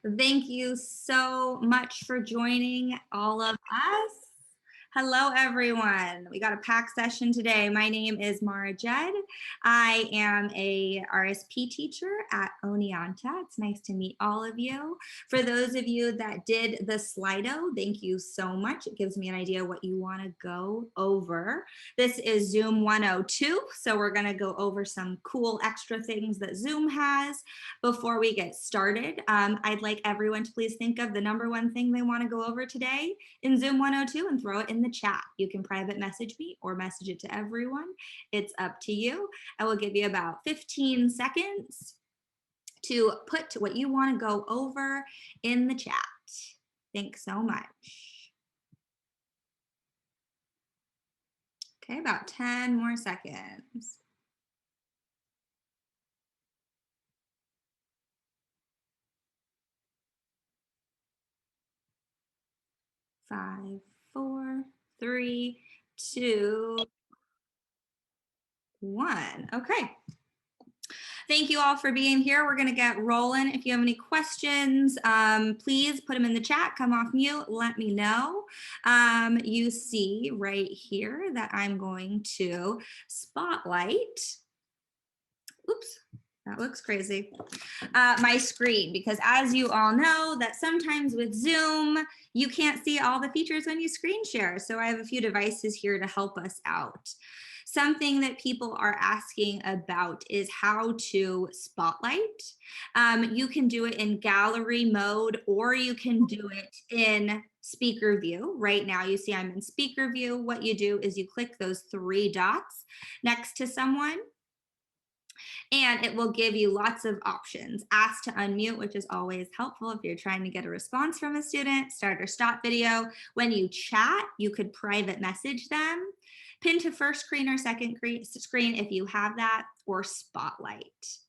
Thank you so much for joining all of us. Hello, everyone. We got a packed session today. My name is Moira Judd. I am a RSP teacher at Oneonta. It's nice to meet all of you. For those of you that did the Slido, thank you so much. It gives me an idea what you want to go over. This is Zoom 102, so we're going to go over some cool extra things that Zoom has. Before we get started, I'd like everyone to please think of the number one thing they want to go over today in Zoom 102 and throw it in the chat. You can private message me or message it to everyone. It's up to you. I will give you about 15 seconds to put what you want to go over in the chat. Thanks so much. Okay, about 10 more seconds. 5, 4, 3, 2, 1. Okay. Thank you all for being here. We're going to get rolling. If you have any questions, please put them in the chat. Come off mute. Let me know. You see right here that I'm going to spotlight. Oops. That looks crazy. My screen, because as you all know that sometimes with Zoom, you can't see all the features when you screen share. So I have a few devices here to help us out. Something that people are asking about is how to spotlight. You can do it in gallery mode, or you can do it in speaker view. Right now you see I'm in speaker view. What you do is you click those 3 dots next to someone, and it will give you lots of options. Ask to unmute, which is always helpful if you're trying to get a response from a student. Start or stop video. When you chat, you could private message them. Pin to first screen or second screen if you have that, or spotlight.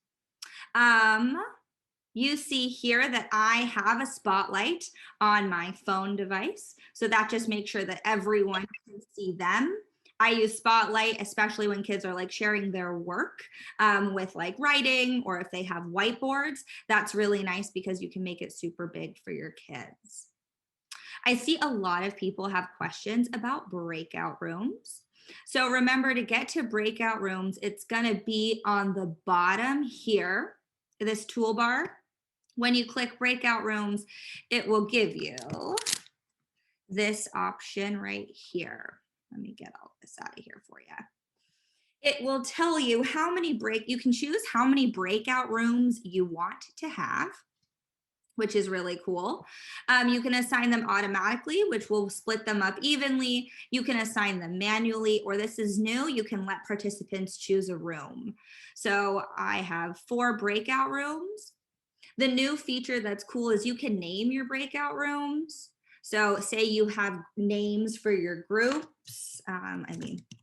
You see here that I have a spotlight on my phone device. So that just makes sure that everyone can see them. I use Spotlight, especially when kids are like sharing their work with like writing, or if they have whiteboards. That's really nice because you can make it super big for your kids. I see a lot of people have questions about breakout rooms. So remember, to get to breakout rooms, it's going to be on the bottom here, this toolbar. When you click breakout rooms, it will give you this option right here. Let me get all this out of here for you. It will tell you how many you can choose how many breakout rooms you want to have, which is really cool. You can assign them automatically, which will split them up evenly. You can assign them manually, or this is new, you can let participants choose a room. So I have 4 breakout rooms. The new feature that's cool is you can name your breakout rooms. So say you have names for your groups,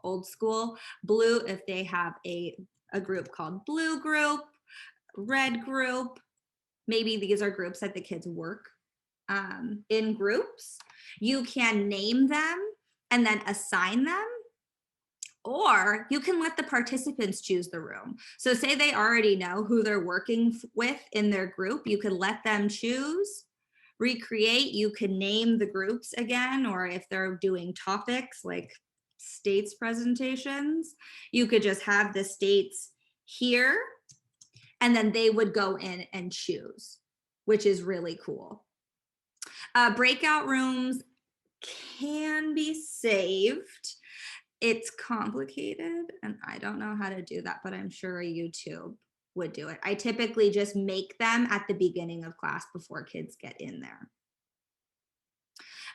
old school, blue, if they have a group called blue group, red group, maybe these are groups that the kids work in groups. You can name them and then assign them, or you can let the participants choose the room. So say they already know who they're working with in their group, you could let them choose. Recreate, you can name the groups again, or if they're doing topics like states presentations, you could just have the states here, and then they would go in and choose, which is really cool. Breakout rooms can be saved. It's complicated, and I don't know how to do that, but I'm sure YouTube would do it. I typically just make them at the beginning of class before kids get in there.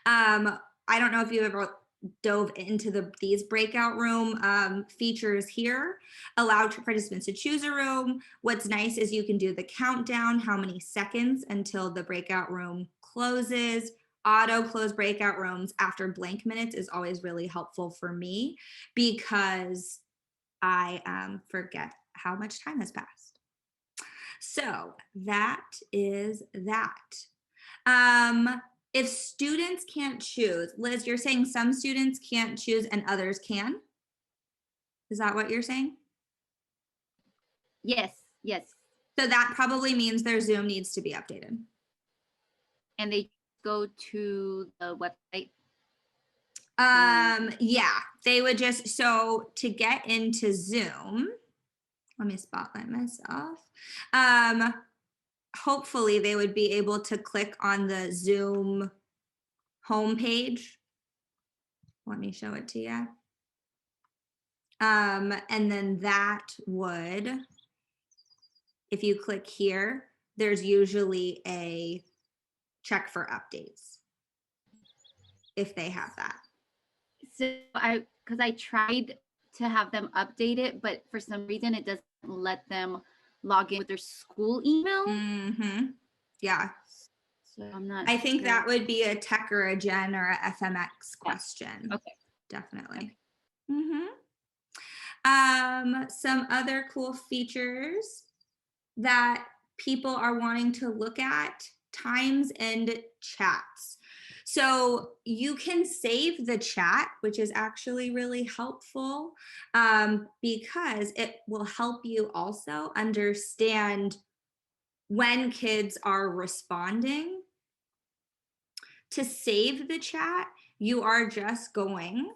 I don't know if you ever dove into these breakout room features here. Allow participants to choose a room. What's nice is you can do the countdown, how many seconds until the breakout room closes. Auto close breakout rooms after blank minutes is always really helpful for me, because I forget how much time has passed. So that is that. If students can't choose, Liz, you're saying some students can't choose and others can? Is that what you're saying? Yes, yes. So that probably means their Zoom needs to be updated. And they go to the website. Yeah, they would just, so to get into Zoom, let me spotlight myself. Hopefully they would be able to click on the Zoom homepage. Let me show it to you. And then that would, if you click here, there's usually a check for updates if they have that. So because I tried to have them update it, but for some reason it doesn't let them log in with their school email. Mm-hmm. Yeah. So I'm not I think sure. that would be a tech or a gen or a FMX question. Okay. Definitely. Okay. Some other cool features that people are wanting to look at, times and chats. So you can save the chat, which is actually really helpful because it will help you also understand when kids are responding. To save the chat, you are just going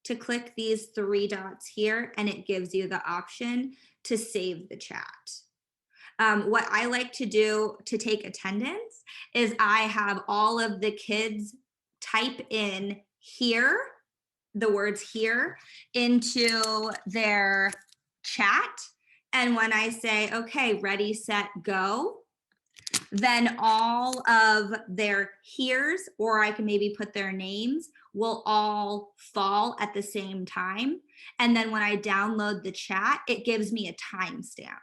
to click these three dots here and it gives you the option to save the chat. What I like to do to take attendance is I have all of the kids type in here, the words here, into their chat. And when I say, okay, ready, set, go, then all of their here's, or I can maybe put their names, will all fall at the same time. And then when I download the chat, it gives me a timestamp.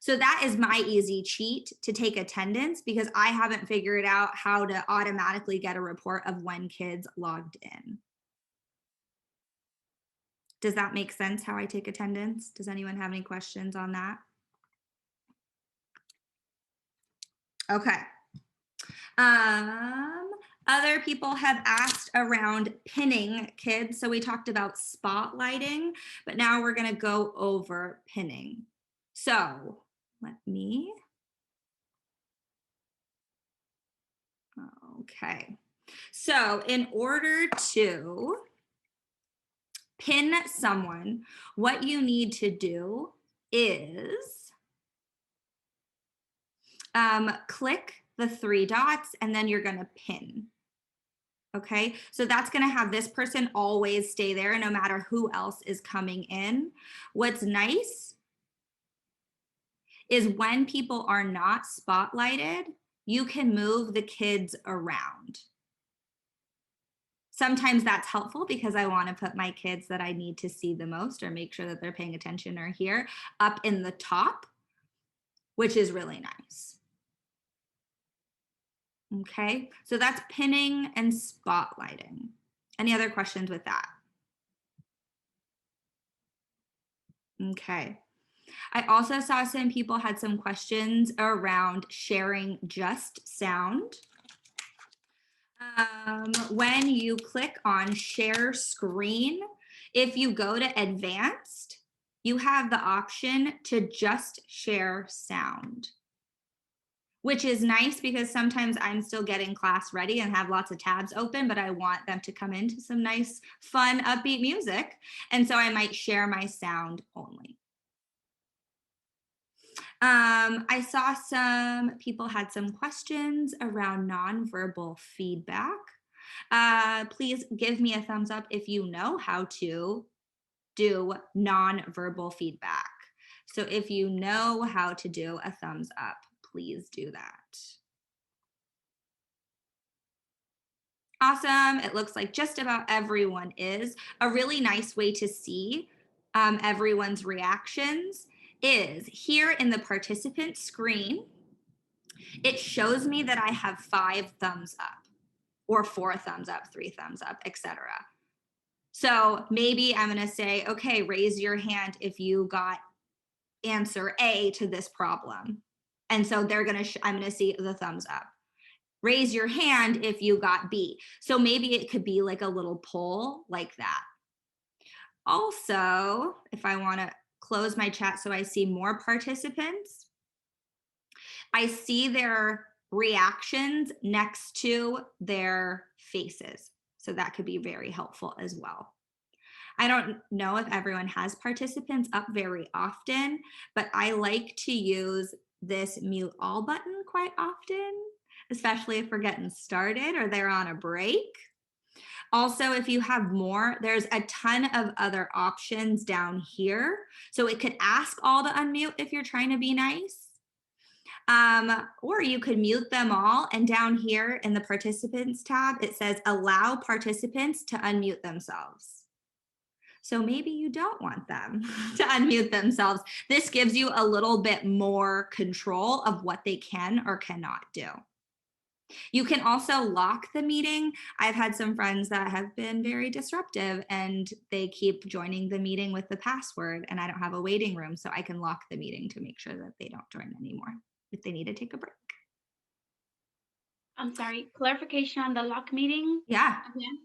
So that is my easy cheat to take attendance because I haven't figured out how to automatically get a report of when kids logged in. Does that make sense how I take attendance? Does anyone have any questions on that? Okay. Other people have asked around pinning kids. So we talked about spotlighting, but now we're going to go over pinning. So let me. Okay. So in order to pin someone, what you need to do is click the three dots and then you're going to pin. Okay, so that's going to have this person always stay there no matter who else is coming in. What's nice is when people are not spotlighted, you can move the kids around. Sometimes that's helpful because I want to put my kids that I need to see the most or make sure that they're paying attention or here up in the top, which is really nice. Okay, so that's pinning and spotlighting. Any other questions with that? Okay. I also saw some people had some questions around sharing just sound. When you click on share screen, if you go to advanced, you have the option to just share sound, which is nice because sometimes I'm still getting class ready and have lots of tabs open, but I want them to come into some nice, fun, upbeat music. And so I might share my sound only. I saw some people had some questions around nonverbal feedback. Please give me a thumbs up if you know how to do nonverbal feedback. So if you know how to do a thumbs up, please do that. Awesome. It looks like just about everyone is. A really nice way to see everyone's reactions is here in the participant screen. It shows me that I have 5 thumbs up or 4 thumbs up, 3 thumbs up, etc. So maybe I'm going to say, okay, raise your hand if you got answer A to this problem. And so they're going to, I'm going to see the thumbs up. Raise your hand if you got B. So maybe it could be like a little poll like that. Also, if I want to close my chat so I see more participants, I see their reactions next to their faces. So that could be very helpful as well. I don't know if everyone has participants up very often, but I like to use this mute all button quite often, especially if we're getting started or they're on a break. Also, if you have more, there's a ton of other options down here. So it could ask all to unmute if you're trying to be nice. Or you could mute them all. And down here in the participants tab, it says allow participants to unmute themselves. So maybe you don't want them to unmute themselves. This gives you a little bit more control of what they can or cannot do. You can also lock the meeting. I've had some friends that have been very disruptive and they keep joining the meeting with the password, and I don't have a waiting room, so I can lock the meeting to make sure that they don't join anymore if they need to take a break. I'm sorry, clarification on the lock meeting Yeah. again?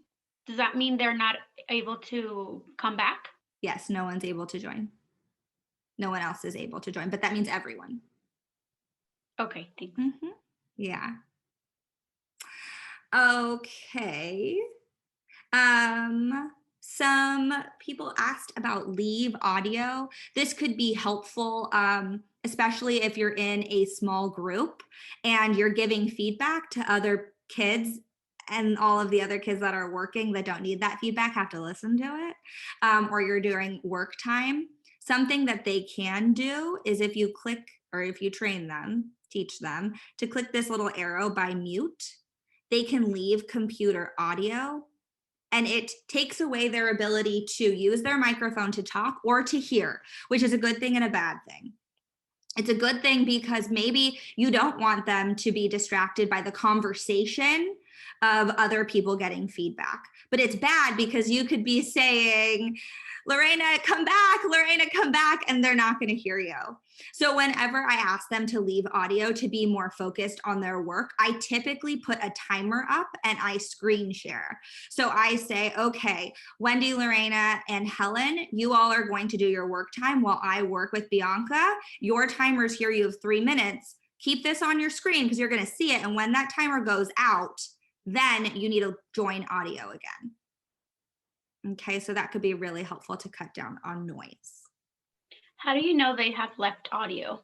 Does that mean they're not able to come back? Yes, no one's able to join. No one else is able to join, but that means everyone. Okay, thanks. Yeah. Okay. Some people asked about leave audio. This could be helpful, especially if you're in a small group and you're giving feedback to other kids, and all of the other kids that are working that don't need that feedback have to listen to it, or you're during work time. Something that they can do is if you click, or if you train them, teach them to click this little arrow by mute, they can leave computer audio, and it takes away their ability to use their microphone to talk or to hear, which is a good thing and a bad thing. It's a good thing because maybe you don't want them to be distracted by the conversation of other people getting feedback. But it's bad because you could be saying, Lorena, come back, and they're not going to hear you. So whenever I ask them to leave audio to be more focused on their work, I typically put a timer up and I screen share. So I say, okay, Wendy, Lorena, and Helen, you all are going to do your work time while I work with Bianca. Your timer's here, you have 3 minutes. Keep this on your screen because you're going to see it. And when that timer goes out, then you need to join audio again. Okay, so that could be really helpful to cut down on noise. How do you know they have left audio?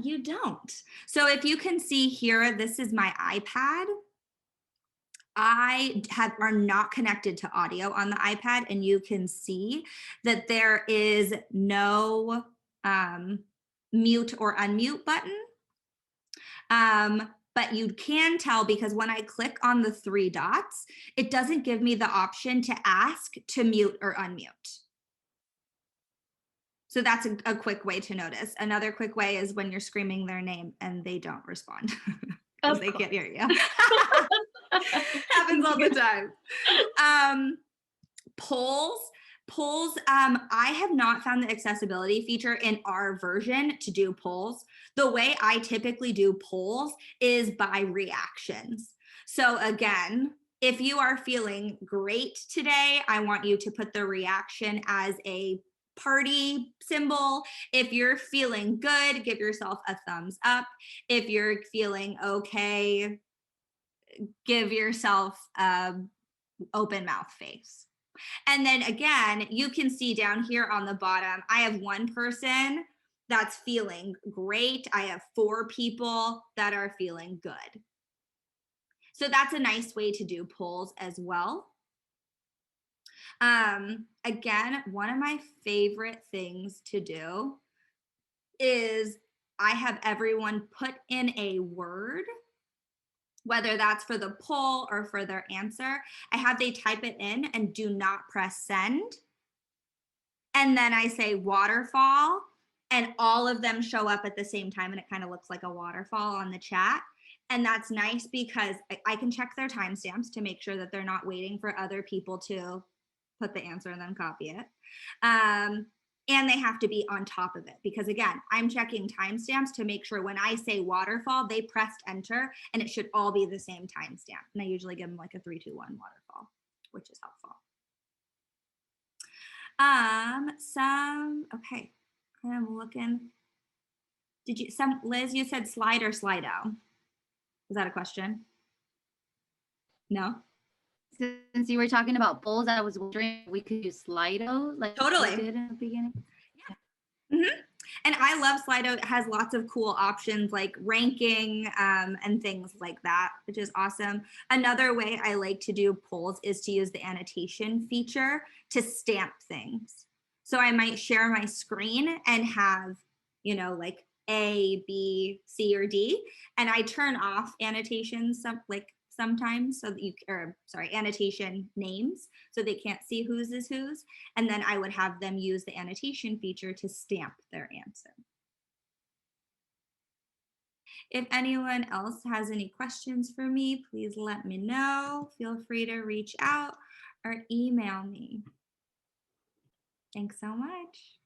You don't. So if you can see here, this is my iPad. Are not connected to audio on the iPad, and you can see that there is no mute or unmute button. But you can tell because when I click on the 3 dots, it doesn't give me the option to ask to mute or unmute. So that's a quick way to notice. Another quick way is when you're screaming their name and they don't respond because they can't hear you. Happens all the time. Polls, I have not found the accessibility feature in our version to do polls. The way I typically do polls is by reactions. So again, if you are feeling great today, I want you to put the reaction as a party symbol. If you're feeling good, give yourself a thumbs up. If you're feeling okay, give yourself an open mouth face. And then again, you can see down here on the bottom, I have 1 person that's feeling great. I have 4 people that are feeling good. So that's a nice way to do polls as well. Again, one of my favorite things to do is I have everyone put in a word, whether that's for the poll or for their answer. I have they type it in and do not press send. And then I say waterfall, and all of them show up at the same time, and it kind of looks like a waterfall on the chat. And that's nice because I can check their timestamps to make sure that they're not waiting for other people to put the answer and then copy it. And they have to be on top of it because again, I'm checking timestamps to make sure when I say waterfall, they pressed enter and it should all be the same timestamp. And I usually give them like a 3, 2, 1 waterfall, which is helpful. Okay, I'm looking. Liz, you said slide or Slido? Was that a question? No? Since you were talking about polls, I was wondering if we could use Slido like Totally. we did in the beginning. Mm-hmm. And I love Slido. It has lots of cool options like ranking and things like that, which is awesome. Another way I like to do polls is to use the annotation feature to stamp things. So I might share my screen and have, like A, B, C, or D, and I turn off annotations sometimes so that annotation names so they can't see whose is whose. And then I would have them use the annotation feature to stamp their answer. If anyone else has any questions for me, please let me know. Feel free to reach out or email me. Thanks so much.